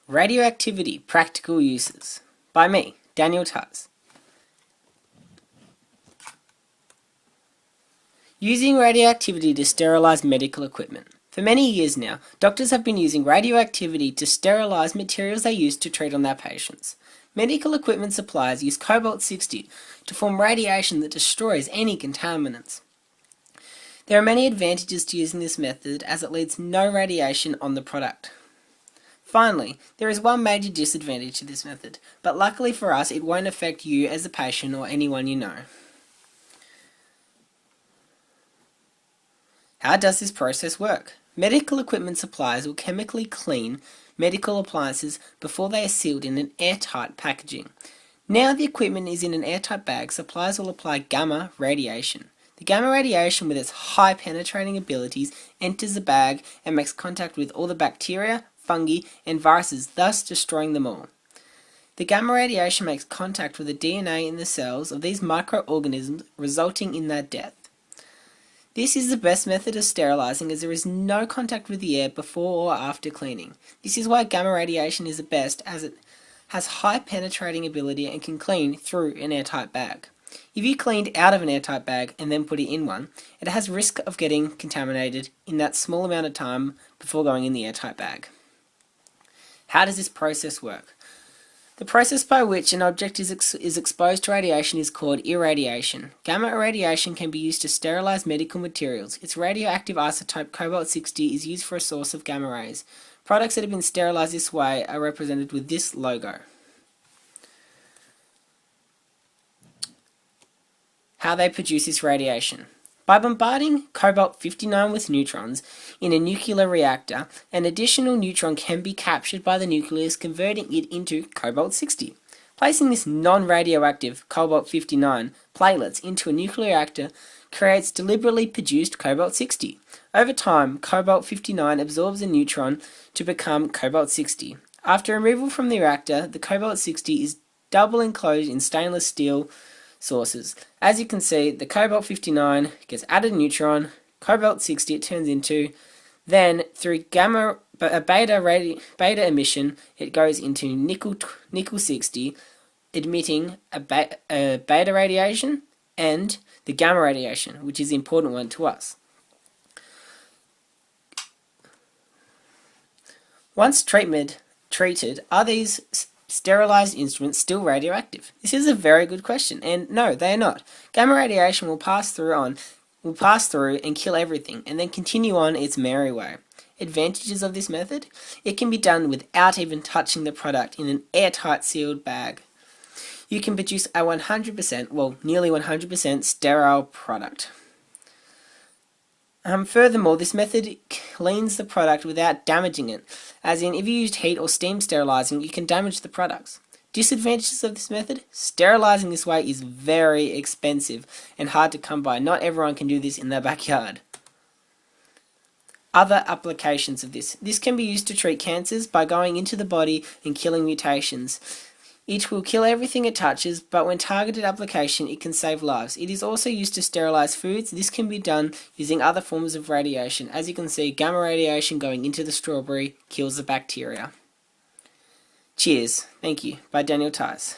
Radioactivity Practical Uses by me, Daniel Thuys. Using radioactivity to sterilize medical equipment. For many years now, doctors have been using radioactivity to sterilize materials they use to treat on their patients. Medical equipment suppliers use cobalt-60 to form radiation that destroys any contaminants. There are many advantages to using this method as it leaves no radiation on the product. Finally, there is one major disadvantage to this method, but luckily for us it won't affect you as a patient or anyone you know. How does this process work? Medical equipment suppliers will chemically clean medical appliances before they are sealed in an airtight packaging. Now the equipment is in an airtight bag, suppliers will apply gamma radiation. The gamma radiation, with its high penetrating abilities, enters the bag and makes contact with all the bacteria, fungi, and viruses, thus destroying them all. The gamma radiation makes contact with the DNA in the cells of these microorganisms, resulting in their death. This is the best method of sterilizing as there is no contact with the air before or after cleaning. This is why gamma radiation is the best, as it has high penetrating ability and can clean through an airtight bag. If you cleaned out of an airtight bag and then put it in one, it has risk of getting contaminated in that small amount of time before going in the airtight bag. How does this process work? The process by which an object is exposed to radiation is called irradiation. Gamma irradiation can be used to sterilize medical materials. Its radioactive isotope cobalt-60 is used for a source of gamma rays. Products that have been sterilized this way are represented with this logo. How they produce this radiation. By bombarding cobalt-59 with neutrons in a nuclear reactor, an additional neutron can be captured by the nucleus, converting it into cobalt-60. Placing this non-radioactive cobalt-59 platelets into a nuclear reactor creates deliberately produced cobalt-60. Over time, cobalt-59 absorbs a neutron to become cobalt-60. After removal from the reactor, the cobalt-60 is double enclosed in stainless steel sources. As you can see, the cobalt-59 gets added a neutron, cobalt-60 it turns into, then through beta emission it goes into nickel-60, emitting a beta radiation and the gamma radiation, which is the important one to us. Once treated, are these sterilized instruments still radioactive? This is a very good question, and no, they are not. Gamma radiation will pass through and kill everything, and then continue on its merry way. Advantages of this method? It can be done without even touching the product in an airtight sealed bag. You can produce a 100%, well, nearly 100% sterile product. Furthermore, this method cleans the product without damaging it, as in if you used heat or steam sterilizing, you can damage the products. Disadvantages of this method? Sterilizing this way is very expensive and hard to come by. Not everyone can do this in their backyard. Other applications of this. This can be used to treat cancers by going into the body and killing mutations. It will kill everything it touches, but when targeted application, it can save lives. It is also used to sterilize foods. This can be done using other forms of radiation. As you can see, gamma radiation going into the strawberry kills the bacteria. Cheers. Thank you. By Daniel Thuys.